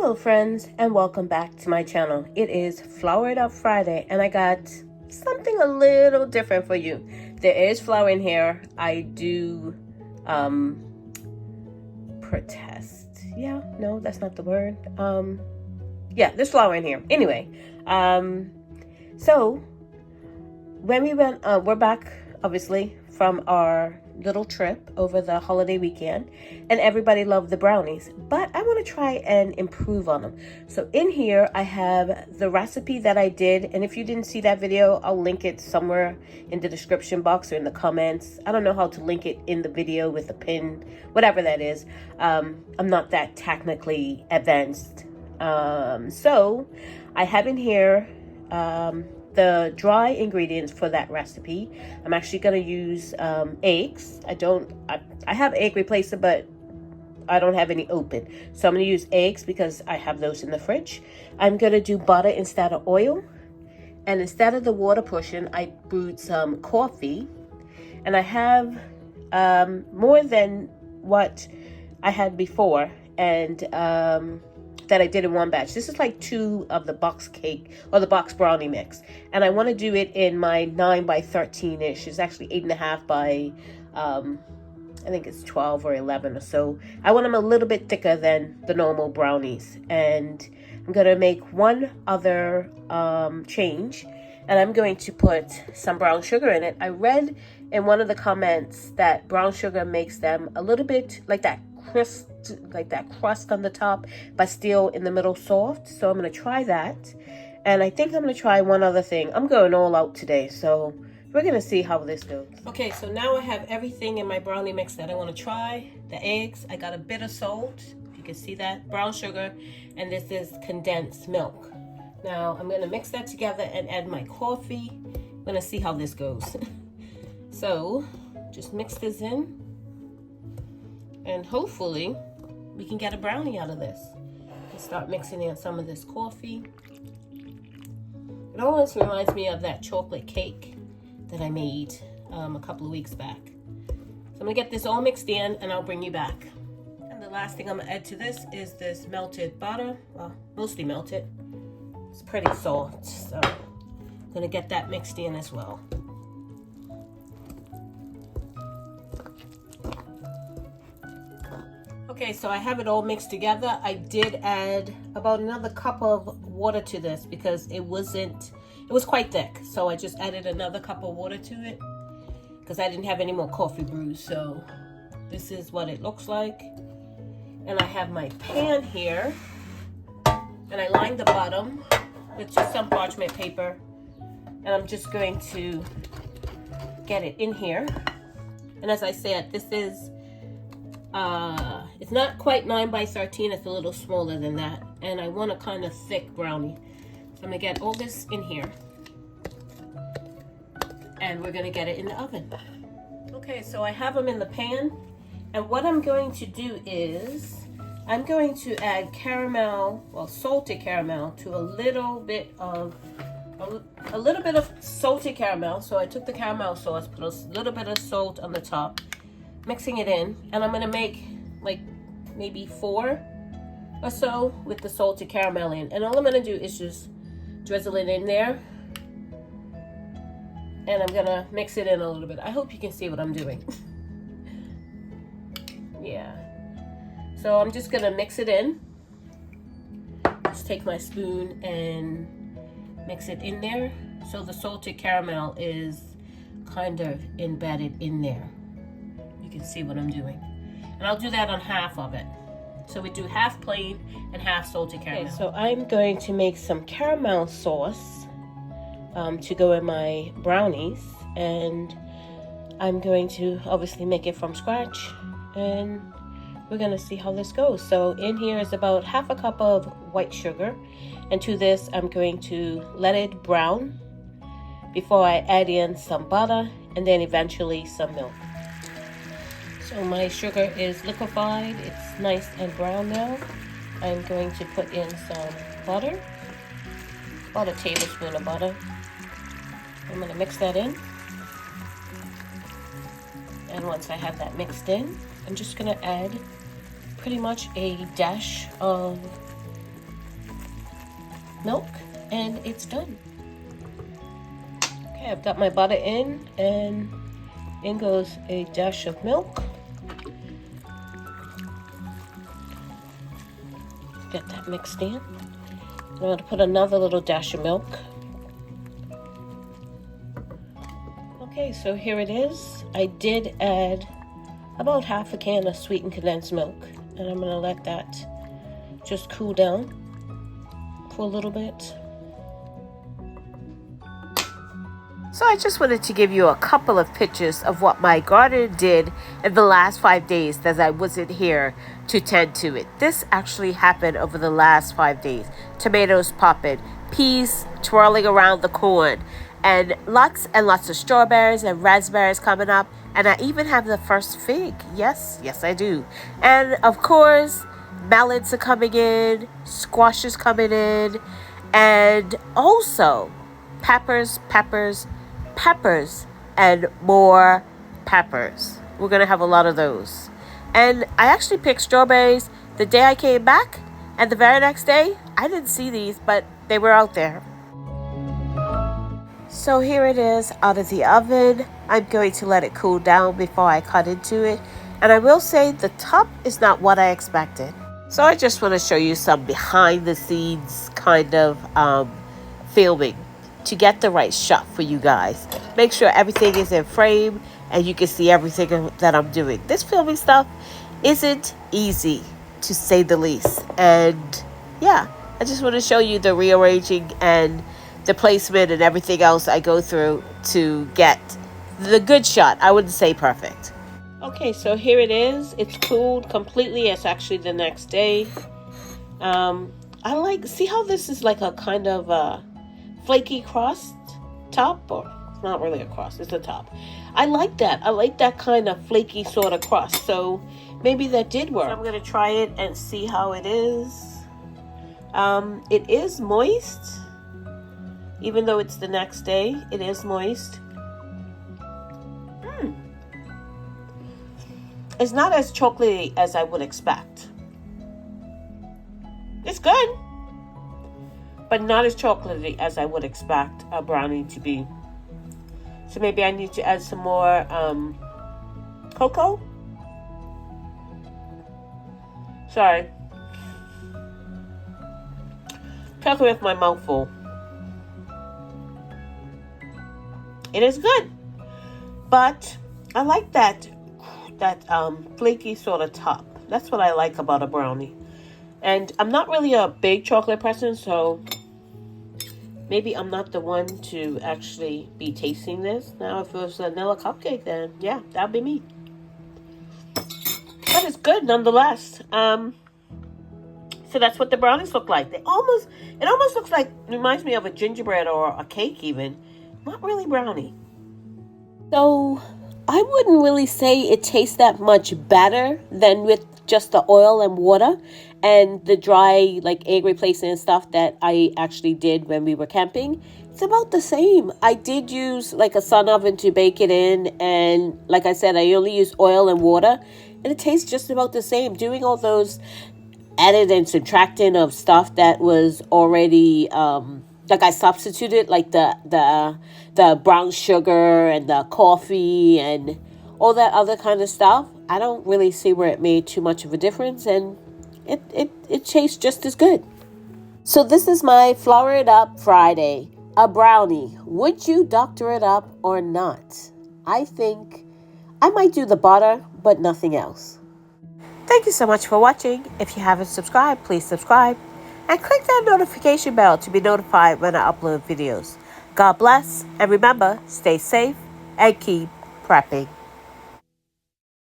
Hello friends, and welcome back to my channel. It is Flower It Up Friday and I got something a little different for you. There is flour in here. I do protest. Yeah, no, that's not the word. Yeah, there's flour in here. Anyway, so when we went, we're back obviously from our little trip over the holiday weekend, and everybody loved the brownies, but I want to try and improve on them. So in here I have the recipe that I did, and if you didn't see that video, I'll link it somewhere in the description box or in the comments. I don't know how to link it in the video with a pin, whatever that is. I'm not that technically advanced. So I have in here the dry ingredients for that recipe. I'm actually going to use eggs. I have egg replacer, but I don't have any open. So I'm going to use eggs because I have those in the fridge. I'm going to do butter instead of oil. And instead of the water portion, I brewed some coffee. And I have more than what I had before. And that I did in one batch. This is like 2 of the box cake or the box brownie mix, and I want to do it in my 9 by 13 ish. It's actually 8.5 by I think it's 12 or 11 or so. I want them a little bit thicker than the normal brownies, and I'm gonna make one other change, and I'm going to put some brown sugar in it. I read in one of the comments that brown sugar makes them a little bit like that crust on the top, but still in the middle soft. So I'm going to try that. And I think I'm going to try one other thing. I'm going all out today, so we're going to see how this goes. Okay, so now I have everything in my brownie mix that I want to try. The eggs, I got a bit of salt, if you can see that, brown sugar, and this is condensed milk. Now I'm going to mix that together and add my coffee. I'm going to see how this goes. So just mix this in, and hopefully we can get a brownie out of this. And start mixing in some of this coffee. It always reminds me of that chocolate cake that I made a couple of weeks back. So I'm gonna get this all mixed in and I'll bring you back. And the last thing I'm gonna add to this is this melted butter. Well, mostly melted. It's pretty soft, so I'm gonna get that mixed in as well. Okay, so I have it all mixed together. I did add about another cup of water to this because it was quite thick. So I just added another cup of water to it because I didn't have any more coffee brews. So this is what it looks like. And I have my pan here, and I lined the bottom with just some parchment paper. And I'm just going to get it in here. And as I said, this is it's not quite 9 by 13, it's a little smaller than that, and I want a kind of thick brownie. So I'm gonna get all this in here and we're gonna get it in the oven. Okay, so I have them in the pan, and what I'm going to do is I'm going to add caramel, well, salted caramel, to a little bit of salted caramel. So I took the caramel sauce, put a little bit of salt on the top, mixing it in, and I'm gonna make like maybe 4 or so with the salted caramel in, and all I'm gonna do is just drizzle it in there, and I'm gonna mix it in a little bit. I hope you can see what I'm doing. Yeah, so I'm just gonna mix it in. Just take my spoon and mix it in there so the salted caramel is kind of embedded in there. You can see what I'm doing. And I'll do that on half of it. So we do half plain and half salted caramel. Okay, so I'm going to make some caramel sauce to go in my brownies. And I'm going to obviously make it from scratch. And we're going to see how this goes. So in here is about half a cup of white sugar. And to this, I'm going to let it brown before I add in some butter and then eventually some milk. So my sugar is liquefied, it's nice and brown now. I'm going to put in some butter, about a tablespoon of butter. I'm going to mix that in. And once I have that mixed in, I'm just going to add pretty much a dash of milk, and it's done. Okay, I've got my butter in, and in goes a dash of milk. Get that mixed in. I'm going to put another little dash of milk. Okay, so here it is. I did add about half a can of sweetened condensed milk, and I'm going to let that just cool down for a little bit. So I just wanted to give you a couple of pictures of what my garden did in the last 5 days that I wasn't here to tend to it. This actually happened over the last 5 days. Tomatoes popping, peas twirling around the corn, and lots of strawberries and raspberries coming up. And I even have the first fig. Yes, I do. And of course, melons are coming in, squashes coming in, and also peppers, and more peppers. We're going to have a lot of those. And I actually picked strawberries the day I came back, and the very next day, I didn't see these, but they were out there. So here it is out of the oven. I'm going to let it cool down before I cut into it. And I will say the top is not what I expected. So I just want to show you some behind the scenes kind of filming to get the right shot for you guys. Make sure everything is in frame and you can see everything that I'm doing. This filming stuff isn't easy, to say the least. And yeah, I just want to show you the rearranging and the placement and everything else I go through to get the good shot. I wouldn't say perfect. Okay, so here it is. It's cooled completely. It's actually the next day. See how this is like a kind of flaky crust top, or it's not really a crust, it's a top. I like that. I like that kind of flaky sort of crust. So maybe that did work. So I'm gonna try it and see how it is. It is moist. Even though it's the next day, it is moist. It's not as chocolatey as I would expect. It's good, but not as chocolatey as I would expect a brownie to be. So maybe I need to add some more cocoa. Sorry. Talking with my mouth full. It is good, but I like that flaky sort of top. That's what I like about a brownie. And I'm not really a big chocolate person, so maybe I'm not the one to actually be tasting this. Now, if it was a vanilla cupcake, then yeah, that'd be me. But it's good nonetheless. So that's what the brownies look like. It almost looks like, reminds me of a gingerbread or a cake even. Not really brownie. So I wouldn't really say it tastes that much better than with just the oil and water and the dry like egg replacement and stuff that I actually did when we were camping. It's about the same. I did use like a sun oven to bake it in, and like I said, I only used oil and water, and it tastes just about the same. Doing all those added and subtracting of stuff that was already like I substituted like the brown sugar and the coffee and all that other kind of stuff. I don't really see where it made too much of a difference, and it tastes just as good. So this is my Flour It Up Friday, a brownie. Would you doctor it up or not? I think I might do the butter, but nothing else. Thank you so much for watching. If you haven't subscribed, please subscribe. And click that notification bell to be notified when I upload videos. God bless, and remember, stay safe and keep prepping.